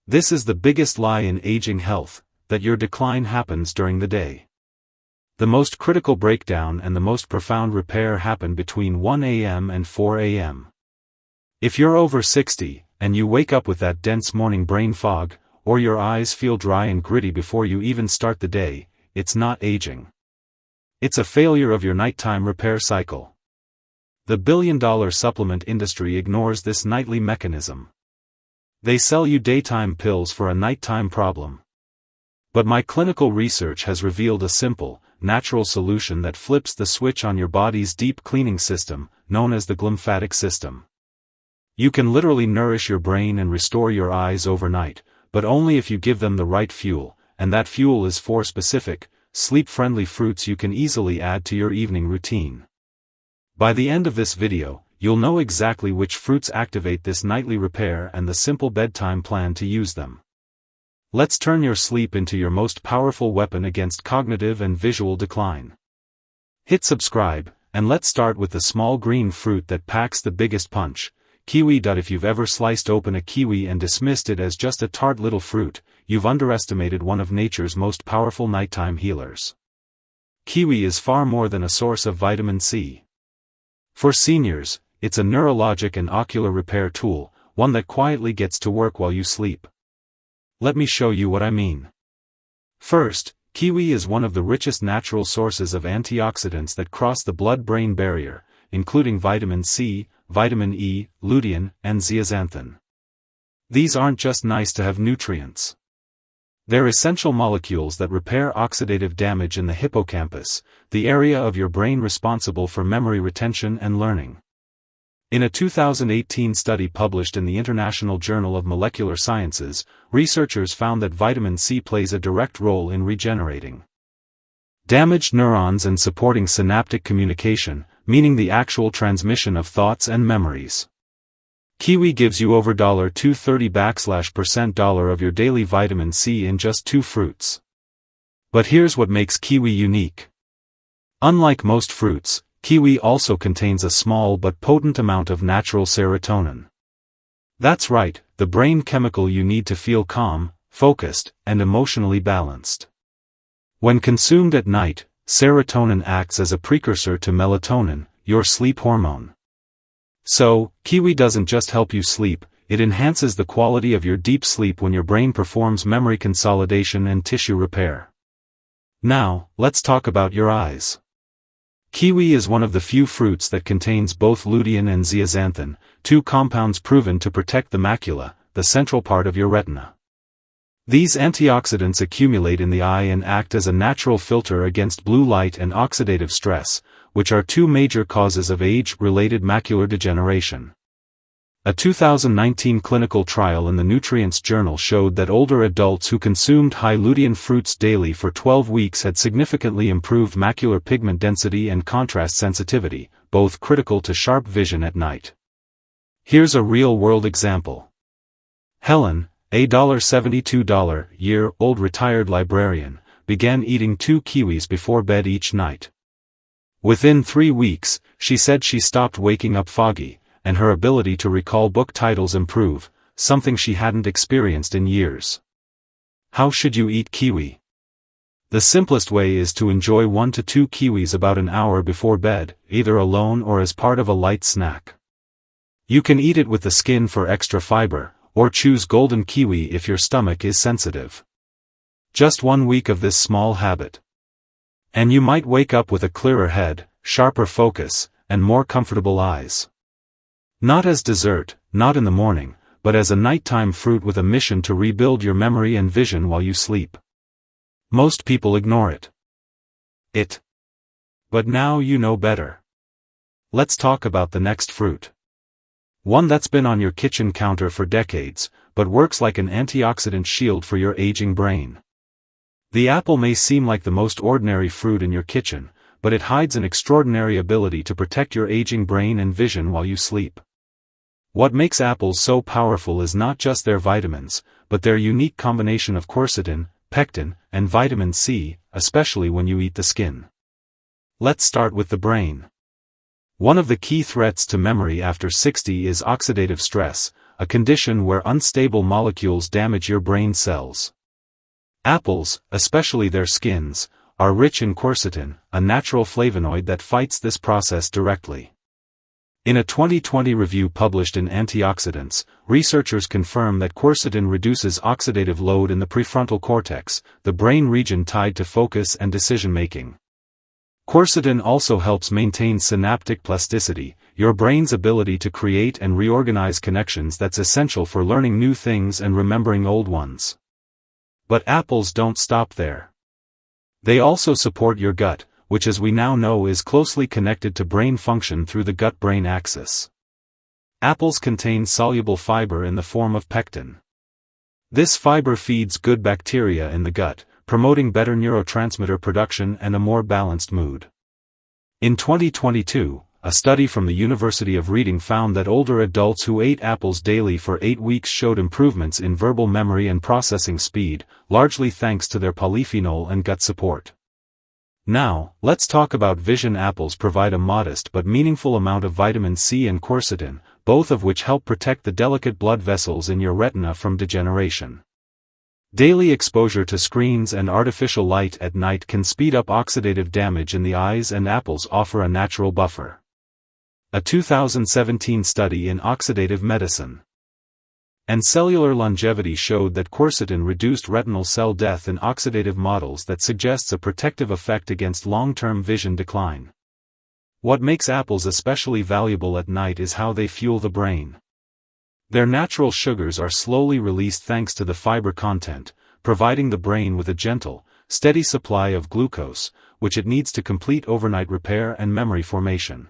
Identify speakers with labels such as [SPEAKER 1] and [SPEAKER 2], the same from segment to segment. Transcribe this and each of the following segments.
[SPEAKER 1] This is the biggest lie in aging health, that your decline happens during the day. The most critical breakdown and the most profound repair happen between 1 a.m. and 4 a.m. If you're over 60, and you wake up with that dense morning brain fog, or your eyes feel dry and gritty before you even start the day, it's not aging. It's a failure of your nighttime repair cycle. The billion-dollar supplement industry ignores this nightly mechanism. They sell you daytime pills for a nighttime problem. But my clinical research has revealed a simple, natural solution that flips the switch on your body's deep cleaning system, known as the glymphatic system. You can literally nourish your brain and restore your eyes overnight, but only if you give them the right fuel, and that fuel is 4 specific, sleep-friendly fruits you can easily add to your evening routine. By the end of this video, you'll know exactly which fruits activate this nightly repair and the simple bedtime plan to use them. Let's turn your sleep into your most powerful weapon against cognitive and visual decline. Hit subscribe, and let's start with the small green fruit that packs the biggest punch, kiwi. If you've ever sliced open a kiwi and dismissed it as just a tart little fruit, you've underestimated one of nature's most powerful nighttime healers. Kiwi is far more than a source of vitamin C. For seniors, it's a neurologic and ocular repair tool, one that quietly gets to work while you sleep. Let me show you what I mean. First, kiwi is one of the richest natural sources of antioxidants that cross the blood-brain barrier, including vitamin C, vitamin E, lutein, and zeaxanthin. These aren't just nice-to-have nutrients. They're essential molecules that repair oxidative damage in the hippocampus, the area of your brain responsible for memory retention and learning. In a 2018 study published in the International Journal of Molecular Sciences, researchers found that vitamin C plays a direct role in regenerating damaged neurons and supporting synaptic communication, meaning the actual transmission of thoughts and memories. Kiwi gives you over $230% of your daily vitamin C in just 2 fruits. But here's what makes kiwi unique. Unlike most fruits, kiwi also contains a small but potent amount of natural serotonin. That's right, the brain chemical you need to feel calm, focused, and emotionally balanced. When consumed at night, serotonin acts as a precursor to melatonin, your sleep hormone. So, kiwi doesn't just help you sleep, it enhances the quality of your deep sleep when your brain performs memory consolidation and tissue repair. Now, let's talk about your eyes. Kiwi is one of the few fruits that contains both lutein and zeaxanthin, 2 compounds proven to protect the macula, the central part of your retina. These antioxidants accumulate in the eye and act as a natural filter against blue light and oxidative stress, which are 2 major causes of age-related macular degeneration. A 2019 clinical trial in the Nutrients Journal showed that older adults who consumed high lutein fruits daily for 12 weeks had significantly improved macular pigment density and contrast sensitivity, both critical to sharp vision at night. Here's a real-world example. Helen, a $72-year-old retired librarian, began eating 2 kiwis before bed each night. Within 3 weeks, she said she stopped waking up foggy, and her ability to recall book titles improve, something she hadn't experienced in years. How should you eat kiwi? The simplest way is to enjoy 1 to 2 kiwis about an hour before bed, either alone or as part of a light snack. You can eat it with the skin for extra fiber, or choose golden kiwi if your stomach is sensitive. Just 1 week of this small habit, and you might wake up with a clearer head, sharper focus, and more comfortable eyes. Not as dessert, not in the morning, but as a nighttime fruit with a mission to rebuild your memory and vision while you sleep. Most people ignore it. But now you know better. Let's talk about the next fruit. One that's been on your kitchen counter for decades, but works like an antioxidant shield for your aging brain. The apple may seem like the most ordinary fruit in your kitchen, but it hides an extraordinary ability to protect your aging brain and vision while you sleep. What makes apples so powerful is not just their vitamins, but their unique combination of quercetin, pectin, and vitamin C, especially when you eat the skin. Let's start with the brain. One of the key threats to memory after 60 is oxidative stress, a condition where unstable molecules damage your brain cells. Apples, especially their skins, are rich in quercetin, a natural flavonoid that fights this process directly. In a 2020 review published in Antioxidants, researchers confirm that quercetin reduces oxidative load in the prefrontal cortex, the brain region tied to focus and decision-making. Quercetin also helps maintain synaptic plasticity, your brain's ability to create and reorganize connections that's essential for learning new things and remembering old ones. But apples don't stop there. They also support your gut, which as we now know is closely connected to brain function through the gut-brain axis. Apples contain soluble fiber in the form of pectin. This fiber feeds good bacteria in the gut, promoting better neurotransmitter production and a more balanced mood. In 2022, a study from the University of Reading found that older adults who ate apples daily for 8 weeks showed improvements in verbal memory and processing speed, largely thanks to their polyphenol and gut support. Now, let's talk about vision. Apples provide a modest but meaningful amount of vitamin C and quercetin, both of which help protect the delicate blood vessels in your retina from degeneration. Daily exposure to screens and artificial light at night can speed up oxidative damage in the eyes, and apples offer a natural buffer. A 2017 study in Oxidative Medicine and Cellular Longevity showed that quercetin reduced retinal cell death in oxidative models that suggests a protective effect against long-term vision decline. What makes apples especially valuable at night is how they fuel the brain. Their natural sugars are slowly released thanks to the fiber content, providing the brain with a gentle, steady supply of glucose, which it needs to complete overnight repair and memory formation.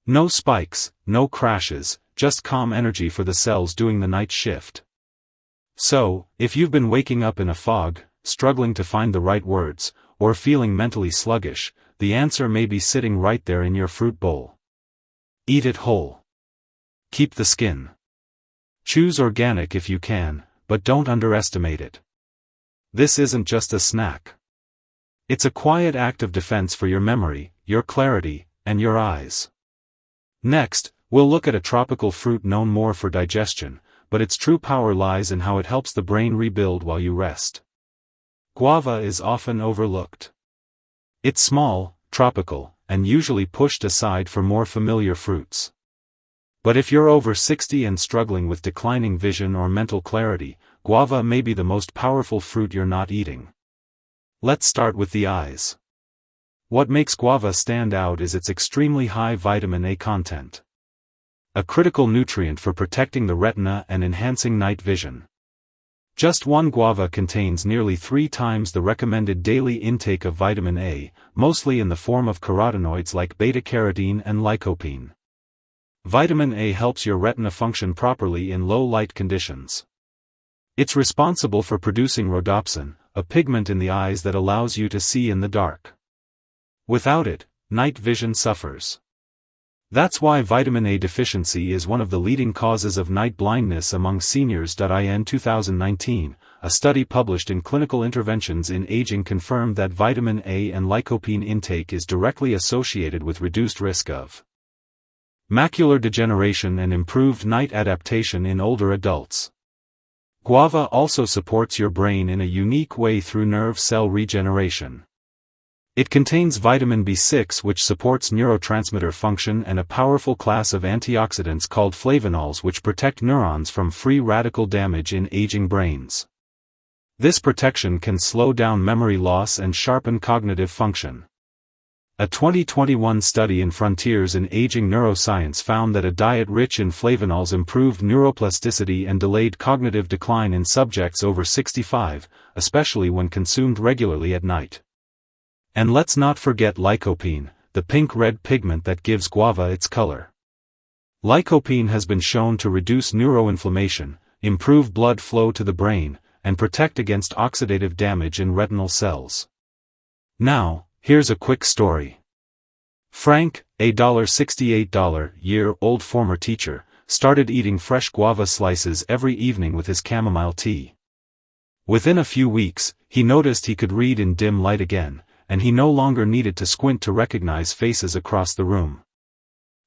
[SPEAKER 1] No spikes, no crashes, just calm energy for the cells doing the night shift. So, if you've been waking up in a fog, struggling to find the right words, or feeling mentally sluggish, the answer may be sitting right there in your fruit bowl. Eat it whole. Keep the skin. Choose organic if you can, but don't underestimate it. This isn't just a snack. It's a quiet act of defense for your memory, your clarity, and your eyes. Next, we'll look at a tropical fruit known more for digestion, but its true power lies in how it helps the brain rebuild while you rest. Guava is often overlooked. It's small, tropical, and usually pushed aside for more familiar fruits. But if you're over 60 and struggling with declining vision or mental clarity, guava may be the most powerful fruit you're not eating. Let's start with the eyes. What makes guava stand out is its extremely high vitamin A content. A critical nutrient for protecting the retina and enhancing night vision. Just one guava contains nearly 3 times the recommended daily intake of vitamin A, mostly in the form of carotenoids like beta-carotene and lycopene. Vitamin A helps your retina function properly in low light conditions. It's responsible for producing rhodopsin, a pigment in the eyes that allows you to see in the dark. Without it, night vision suffers. That's why vitamin A deficiency is one of the leading causes of night blindness among seniors. In 2019, a study published in Clinical Interventions in Aging confirmed that vitamin A and lycopene intake is directly associated with reduced risk of macular degeneration and improved night adaptation in older adults. Guava also supports your brain in a unique way through nerve cell regeneration. It contains vitamin B6, which supports neurotransmitter function, and a powerful class of antioxidants called flavonols, which protect neurons from free radical damage in aging brains. This protection can slow down memory loss and sharpen cognitive function. A 2021 study in Frontiers in Aging Neuroscience found that a diet rich in flavonols improved neuroplasticity and delayed cognitive decline in subjects over 65, especially when consumed regularly at night. And let's not forget lycopene, the pink-red pigment that gives guava its color. Lycopene has been shown to reduce neuroinflammation, improve blood flow to the brain, and protect against oxidative damage in retinal cells. Now, here's a quick story. Frank, a $68-year-old former teacher, started eating fresh guava slices every evening with his chamomile tea. Within a few weeks, he noticed he could read in dim light again, and he no longer needed to squint to recognize faces across the room.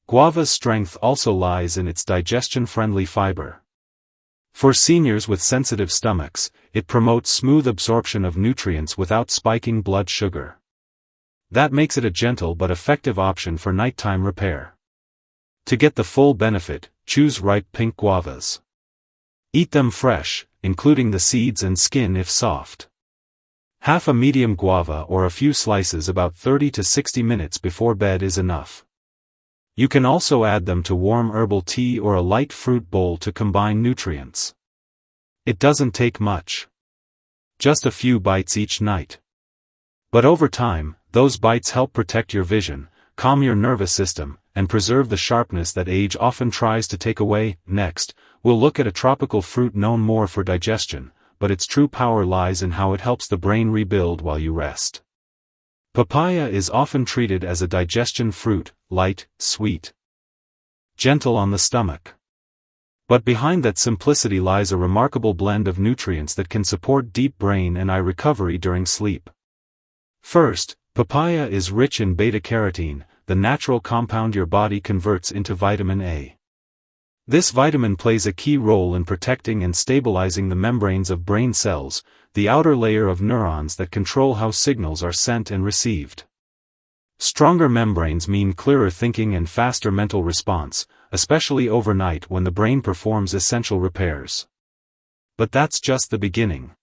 [SPEAKER 1] Guava's strength also lies in its digestion-friendly fiber. For seniors with sensitive stomachs, it promotes smooth absorption of nutrients without spiking blood sugar. That makes it a gentle but effective option for nighttime repair. To get the full benefit, choose ripe pink guavas. Eat them fresh, including the seeds and skin if soft. Half a medium guava or a few slices about 30 to 60 minutes before bed is enough. You can also add them to warm herbal tea or a light fruit bowl to combine nutrients. It doesn't take much. Just a few bites each night. But over time, those bites help protect your vision, calm your nervous system, and preserve the sharpness that age often tries to take away. Next, we'll look at a tropical fruit known more for digestion, but its true power lies in how it helps the brain rebuild while you rest. Papaya is often treated as a digestion fruit, light, sweet, gentle on the stomach. But behind that simplicity lies a remarkable blend of nutrients that can support deep brain and eye recovery during sleep. First, papaya is rich in beta-carotene, the natural compound your body converts into vitamin A. This vitamin plays a key role in protecting and stabilizing the membranes of brain cells, the outer layer of neurons that control how signals are sent and received. Stronger membranes mean clearer thinking and faster mental response, especially overnight when the brain performs essential repairs. But that's just the beginning.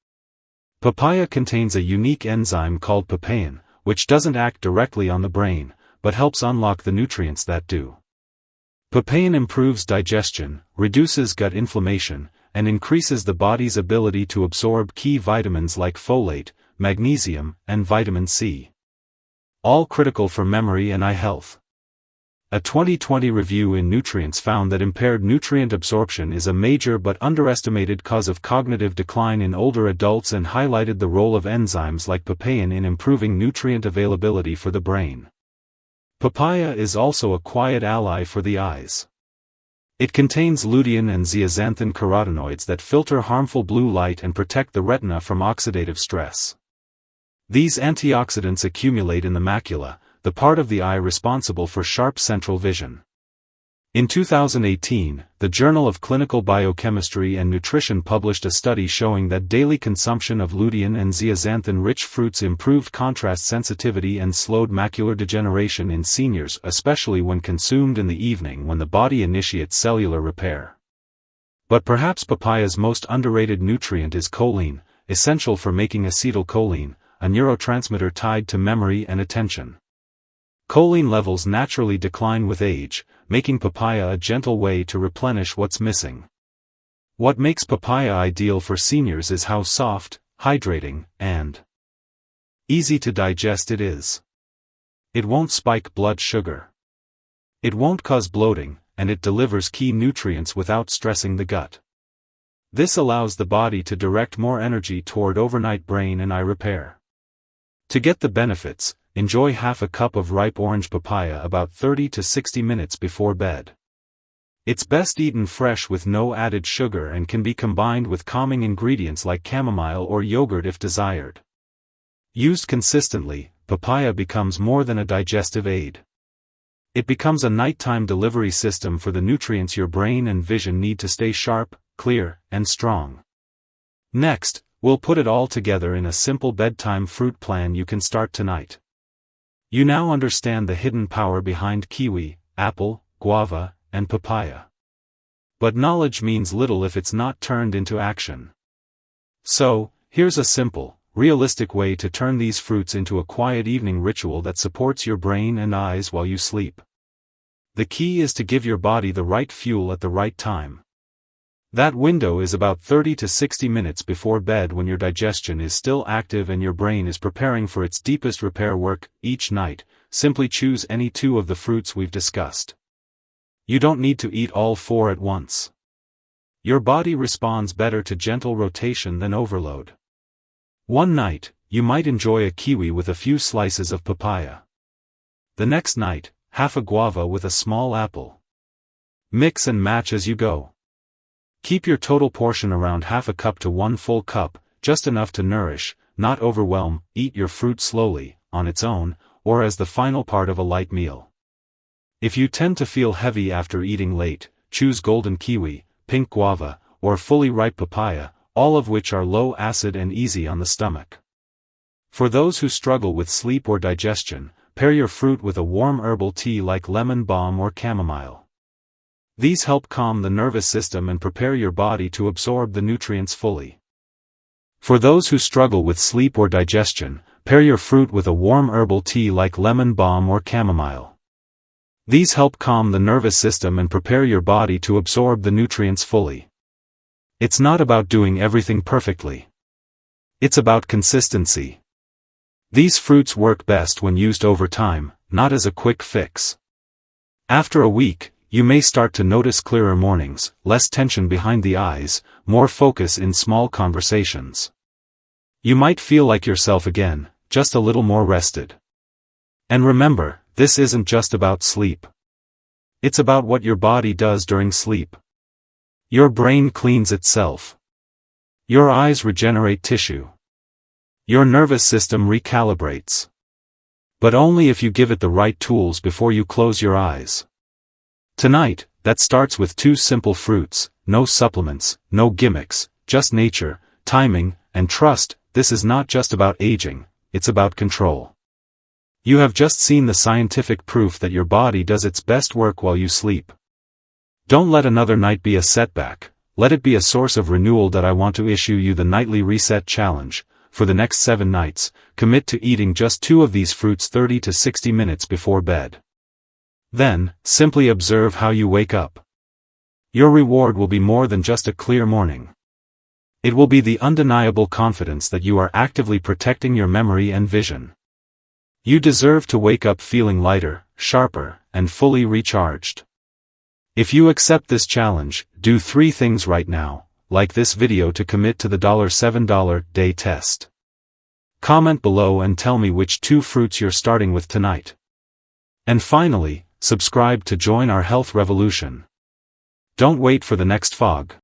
[SPEAKER 1] Papaya contains a unique enzyme called papain, which doesn't act directly on the brain, but helps unlock the nutrients that do. Papain improves digestion, reduces gut inflammation, and increases the body's ability to absorb key vitamins like folate, magnesium, and vitamin C. All critical for memory and eye health. A 2020 review in Nutrients found that impaired nutrient absorption is a major but underestimated cause of cognitive decline in older adults and highlighted the role of enzymes like papain in improving nutrient availability for the brain. Papaya is also a quiet ally for the eyes. It contains lutein and zeaxanthin carotenoids that filter harmful blue light and protect the retina from oxidative stress. These antioxidants accumulate in the macula, the part of the eye responsible for sharp central vision. In 2018, the Journal of Clinical Biochemistry and Nutrition published a study showing that daily consumption of lutein and zeaxanthin-rich fruits improved contrast sensitivity and slowed macular degeneration in seniors, especially when consumed in the evening when the body initiates cellular repair. But perhaps papaya's most underrated nutrient is choline, essential for making acetylcholine, a neurotransmitter tied to memory and attention. Choline levels naturally decline with age, making papaya a gentle way to replenish what's missing. What makes papaya ideal for seniors is how soft, hydrating, and easy to digest it is. It won't spike blood sugar. It won't cause bloating, and it delivers key nutrients without stressing the gut. This allows the body to direct more energy toward overnight brain and eye repair. To get the benefits, enjoy half a cup of ripe orange papaya about 30 to 60 minutes before bed. It's best eaten fresh with no added sugar and can be combined with calming ingredients like chamomile or yogurt if desired. Used consistently, papaya becomes more than a digestive aid. It becomes a nighttime delivery system for the nutrients your brain and vision need to stay sharp, clear, and strong. Next, we'll put it all together in a simple bedtime fruit plan you can start tonight. You now understand the hidden power behind kiwi, apple, guava, and papaya. But knowledge means little if it's not turned into action. So, here's a simple, realistic way to turn these fruits into a quiet evening ritual that supports your brain and eyes while you sleep. The key is to give your body the right fuel at the right time. That window is about 30 to 60 minutes before bed when your digestion is still active and your brain is preparing for its deepest repair work. Each night, simply choose any two of the fruits we've discussed. You don't need to eat all four at once. Your body responds better to gentle rotation than overload. One night, you might enjoy a kiwi with a few slices of papaya. The next night, half a guava with a small apple. Mix and match as you go. Keep your total portion around half a cup to 1 full cup, just enough to nourish, not overwhelm. Eat your fruit slowly, on its own, or as the final part of a light meal. If you tend to feel heavy after eating late, choose golden kiwi, pink guava, or fully ripe papaya, all of which are low acid and easy on the stomach. For those who struggle with sleep or digestion, pair your fruit with a warm herbal tea like lemon balm or chamomile. These help calm the nervous system and prepare your body to absorb the nutrients fully. For those who struggle with sleep or digestion, pair your fruit with a warm herbal tea like lemon balm or chamomile. These help calm the nervous system and prepare your body to absorb the nutrients fully. It's not about doing everything perfectly. It's about consistency. These fruits work best when used over time, not as a quick fix. After a week, you may start to notice clearer mornings, less tension behind the eyes, more focus in small conversations. You might feel like yourself again, just a little more rested. And remember, this isn't just about sleep. It's about what your body does during sleep. Your brain cleans itself. Your eyes regenerate tissue. Your nervous system recalibrates. But only if you give it the right tools before you close your eyes. Tonight, that starts with 2 simple fruits, no supplements, no gimmicks, just nature, timing, and trust. This is not just about aging, it's about control. You have just seen the scientific proof that your body does its best work while you sleep. Don't let another night be a setback, let it be a source of renewal. That I want to issue you the Nightly Reset Challenge. For the next 7 nights, commit to eating just 2 of these fruits 30 to 60 minutes before bed. Then, simply observe how you wake up. Your reward will be more than just a clear morning. It will be the undeniable confidence that you are actively protecting your memory and vision. You deserve to wake up feeling lighter, sharper, and fully recharged. If you accept this challenge, do 3 things right now. Like this video to commit to the $7 day test. Comment below and tell me which 2 fruits you're starting with tonight. And finally, subscribe to join our health revolution. Don't wait for the next fog.